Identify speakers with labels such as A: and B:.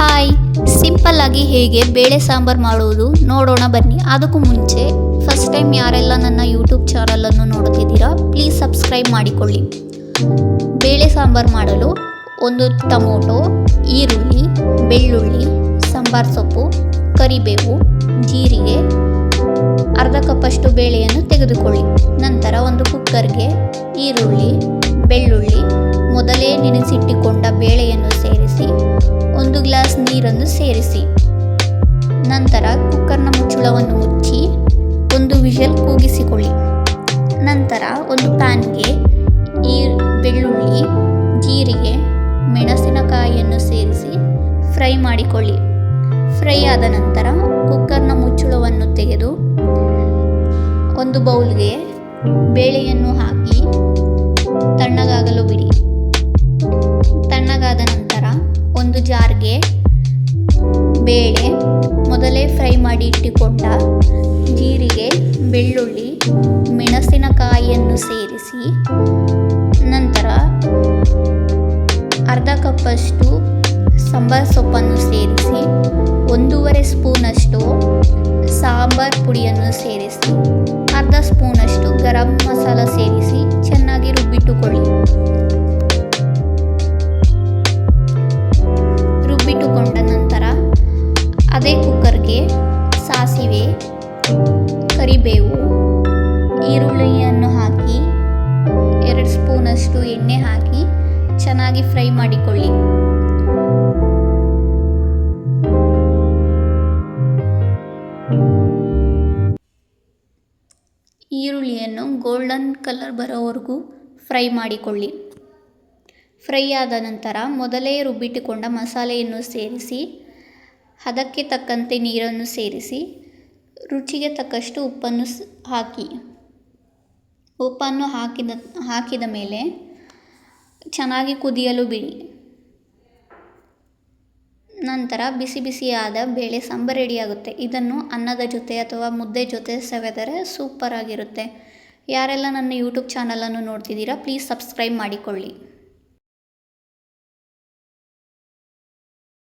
A: Hi, simple ಆಗಿ ಹೇಗೆ ಬೇಳೆ ಸಾಂಬಾರು ಮಾಡುವುದು ನೋಡೋಣ ಬನ್ನಿ. ಅದಕ್ಕೂ ಮುಂಚೆ ಫಸ್ಟ್ ಟೈಮ್ ಯಾರೆಲ್ಲ ನನ್ನ ಯೂಟ್ಯೂಬ್ ಚಾನಲನ್ನು ನೋಡ್ತಿದ್ದೀರಾ ಪ್ಲೀಸ್ ಸಬ್ಸ್ಕ್ರೈಬ್ ಮಾಡಿಕೊಳ್ಳಿ. ಬೇಳೆ ಸಾಂಬಾರು ಮಾಡಲು ಒಂದು ಟೊಮೊಟೊ, ಈರುಳ್ಳಿ, ಬೆಳ್ಳುಳ್ಳಿ, ಸಾಂಬಾರು ಸೊಪ್ಪು, ಕರಿಬೇವು, ಜೀರಿಗೆ, ಅರ್ಧ ಕಪ್ಪಷ್ಟು ಬೇಳೆಯನ್ನು ತೆಗೆದುಕೊಳ್ಳಿ. ನಂತರ ಒಂದು ಕುಕ್ಕರ್ಗೆ ಈರುಳ್ಳಿ, ಬೆಳ್ಳುಳ್ಳಿ, ಮೊದಲೇ ನೆನೆಸಿಟ್ಟುಕೊಂಡ ಬೇಳೆಯನ್ನು ಸೇರಿಸಿ 1 ಗ್ಲಾಸ್ ನೀರನ್ನು ಸೇರಿಸಿ. ನಂತರ ಕುಕ್ಕರ್ನ ಮುಚ್ಚಳವನ್ನು ಮುಚ್ಚಿ 1 ವಿಷಲ್ ಕೂಗಿಸಿಕೊಳ್ಳಿ. ನಂತರ ಒಂದು ಪ್ಯಾನ್ಗೆ ಬೆಳ್ಳುಳ್ಳಿ, ಜೀರಿಗೆ, ಮೆಣಸಿನಕಾಯಿಯನ್ನು ಸೇರಿಸಿ ಫ್ರೈ ಮಾಡಿಕೊಳ್ಳಿ. ಫ್ರೈ ಆದ ನಂತರ ಕುಕ್ಕರ್ನ ಮುಚ್ಚಳವನ್ನು ತೆಗೆದು ಒಂದು ಬೌಲ್ಗೆ ಬೇಳೆಯನ್ನು ಹಾಕಿ ತಣ್ಣಗಾಗಲು ಬಿಡಿ. ತಣ್ಣಗಾದ ನಂತರ ಒಂದು ಜಾರ್ಗೆ ಬೇಳೆ, ಮೊದಲೇ ಫ್ರೈ ಮಾಡಿ ಇಟ್ಟುಕೊಂಡ ಜೀರಿಗೆ, ಬೆಳ್ಳುಳ್ಳಿ, ಮೆಣಸಿನಕಾಯಿಯನ್ನು ಸೇರಿಸಿ ನಂತರ ಅರ್ಧ ಕಪ್ಪಷ್ಟು ಸಾಂಬಾರು ಸೊಪ್ಪನ್ನು ಸೇರಿಸಿ 1.5 ಸ್ಪೂನಷ್ಟು ಸಾಂಬಾರು ಪುಡಿಯನ್ನು ಸೇರಿಸಿ ಅರ್ಧ ಸ್ಪೂನಷ್ಟು ಗರಂ ಮಸಾಲ ಸೇರಿಸಿ ಚೆನ್ನಾಗಿ ರುಬ್ಬಿಟ್ಟುಕೊಳ್ಳಿ. ರುಬ್ಬಿಟ್ಟುಕೊಂಡ ನಂತರ ಅದೇ ಕುಕ್ಕರ್ಗೆ ಸಾಸಿವೆ, ಕರಿಬೇವು, ಈರುಳ್ಳಿಯನ್ನು ಹಾಕಿ 2 ಸ್ಪೂನಷ್ಟು ಎಣ್ಣೆ ಹಾಕಿ ಚೆನ್ನಾಗಿ ಫ್ರೈ ಮಾಡಿಕೊಳ್ಳಿ. ಈರುಳ್ಳಿಯನ್ನು ಗೋಲ್ಡನ್ ಕಲರ್ ಬರೋವರೆಗೂ ಫ್ರೈ ಮಾಡಿಕೊಳ್ಳಿ. ಫ್ರೈ ಆದ ನಂತರ ಮೊದಲೇ ರುಬ್ಬಿಟ್ಟುಕೊಂಡ ಮಸಾಲೆಯನ್ನು ಸೇರಿಸಿ ಅದಕ್ಕೆ ತಕ್ಕಂತೆ ನೀರನ್ನು ಸೇರಿಸಿ ರುಚಿಗೆ ತಕ್ಕಷ್ಟು ಉಪ್ಪನ್ನು ಹಾಕಿ. ಉಪ್ಪನ್ನು ಹಾಕಿದ ಮೇಲೆ ಚೆನ್ನಾಗಿ ಕುದಿಯಲು ಬಿಡಿ. ನಂತರ ಬಿಸಿ ಬಿಸಿಯಾದ ಬೇಳೆ ಸಾಂಬಾರು ರೆಡಿಯಾಗುತ್ತೆ. ಇದನ್ನು ಅನ್ನದ ಜೊತೆ ಅಥವಾ ಮುದ್ದೆ ಜೊತೆ ಸವಿದರೆ ಸೂಪರ್ ಆಗಿರುತ್ತೆ. ಯಾರೆಲ್ಲ ನನ್ನ ಯೂಟ್ಯೂಬ್ ಚಾನಲನ್ನು ನೋಡ್ತಿದ್ದೀರಾ ಪ್ಲೀಸ್ ಸಬ್ಸ್ಕ್ರೈಬ್ ಮಾಡಿಕೊಳ್ಳಿ.